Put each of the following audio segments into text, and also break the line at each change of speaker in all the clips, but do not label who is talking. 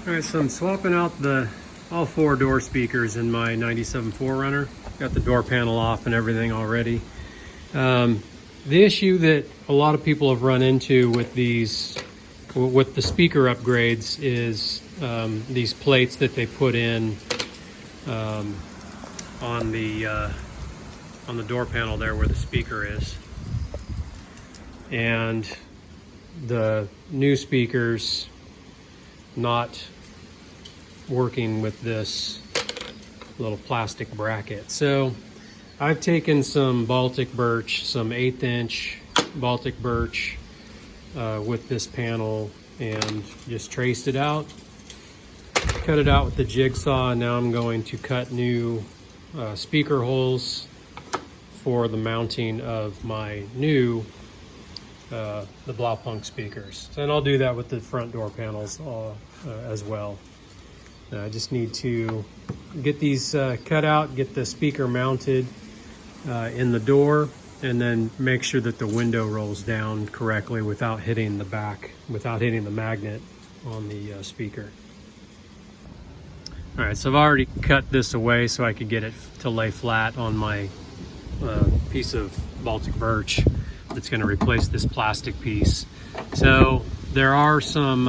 All right, so I'm swapping out all 4 door speakers in my 97 4Runner. Got the door panel off and everything already. The issue that a lot of people have run into with the speaker upgrades is these plates that they put in on the door panel there where the speaker is. And the new speakers not working with this little plastic bracket. So I've taken some Baltic birch, some 1/8 inch Baltic birch with this panel and just traced it out, cut it out with the jigsaw, and now I'm going to cut new speaker holes for the mounting of my new the Blaupunkt speakers. And I'll do that with the front door panels as well. I just need to get these cut out, get the speaker mounted in the door, and then make sure that the window rolls down correctly without hitting the back, without hitting the magnet on the speaker. All right, so I've already cut this away so I could get it to lay flat on my piece of Baltic birch that's going to replace this plastic piece. So there are some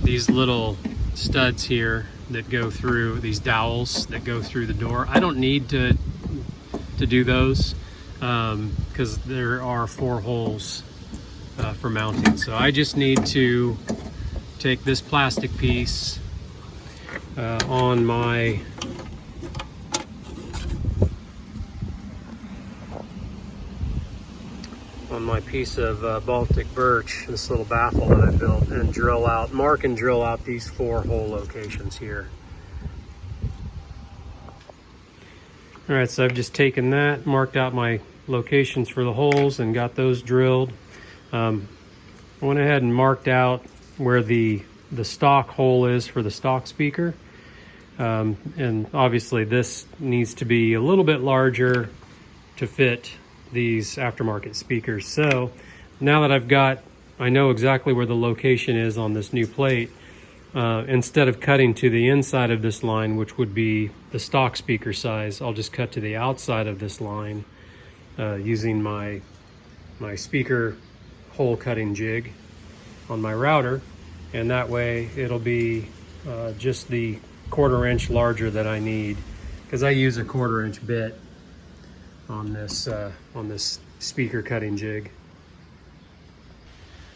these little studs here that go through, these dowels that go through the door. I don't need to do those because there are 4 holes for mounting. So I just need to take this plastic piece on my piece of Baltic birch, this little baffle that I built, and mark and drill out these 4 hole locations here. All right, so I've just taken that, marked out my locations for the holes and got those drilled. I went ahead and marked out where the stock hole is for the stock speaker. And obviously this needs to be a little bit larger to fit these aftermarket speakers. So now that I know exactly where the location is on this new plate, instead of cutting to the inside of this line, which would be the stock speaker size, I'll just cut to the outside of this line using my speaker hole cutting jig on my router, and that way it'll be just the 1/4 inch larger that I need, because I use a 1/4 inch bit on this speaker cutting jig.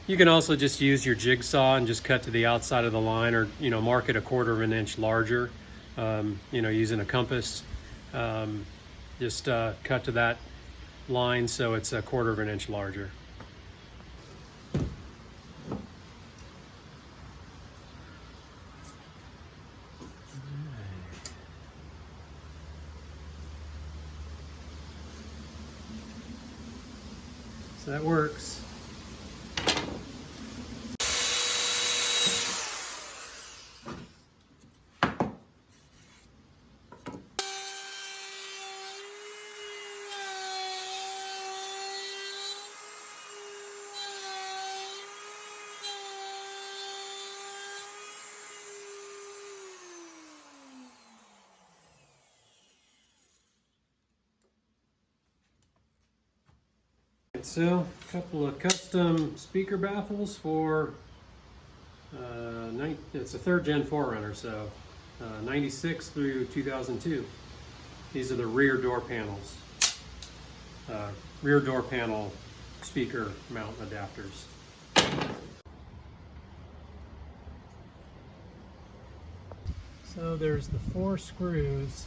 You can also just use your jigsaw and just cut to the outside of the line, or mark it a 1/4 inch larger, using a compass. Just cut to that line so it's a 1/4 inch larger. So that works. So a couple of custom speaker baffles for it's a 3rd gen 4Runner, so 96 through 2002. These are the rear door panels, rear door panel speaker mount adapters. So there's the 4 screws.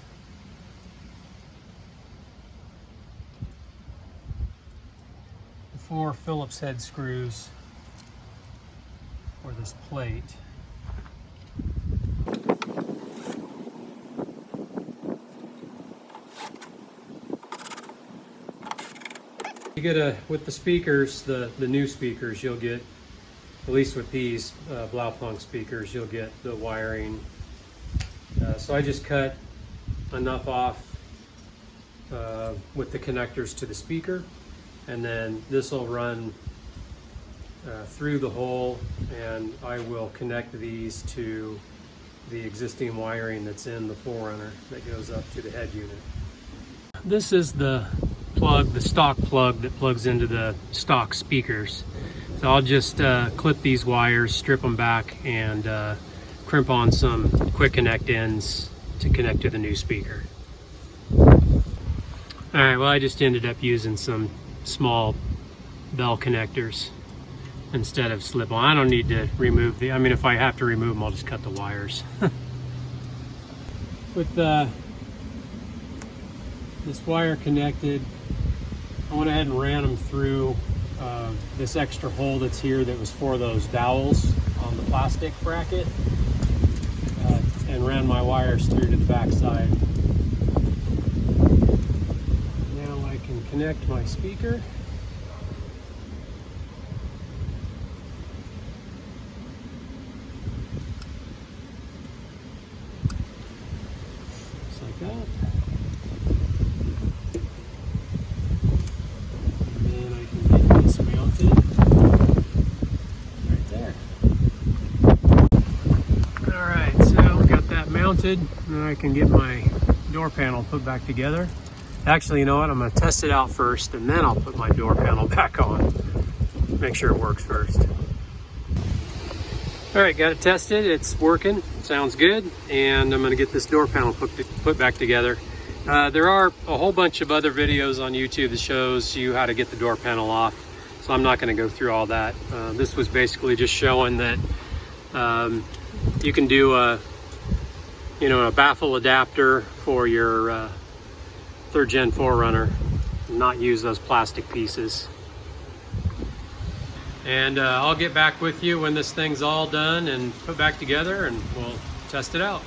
The 4 Phillips head screws for this plate. You get with the speakers, the new speakers, you'll get, at least with these Blaupunkt speakers, you'll get the wiring. So I just cut enough off with the connectors to the speaker, and then this will run through the hole, and I will connect these to the existing wiring that's in the 4Runner that goes up to the head unit. This is the plug, the stock plug that plugs into the stock speakers. So I'll just clip these wires, strip them back, and crimp on some quick connect ends to connect to the new speaker. All right, well, I just ended up using some small bell connectors instead of slip-on. I don't need to remove the, I mean, if I have to remove them, I'll just cut the wires. With this wire connected, I went ahead and ran them through this extra hole that's here that was for those dowels on the plastic bracket, and ran my wires through to the back side. Now I can connect my speaker. Just like that. And I can get my door panel put back together. Actually, you know what? I'm going to test it out first, and then I'll put my door panel back on. Make sure it works first. All right, got it tested. It's working. Sounds good. And I'm going to get this door panel put back together. There are a whole bunch of other videos on YouTube that shows you how to get the door panel off, so I'm not going to go through all that. This was basically just showing that you can do a baffle adapter for your 3rd gen 4Runner, not use those plastic pieces. And I'll get back with you when this thing's all done and put back together, and we'll test it out.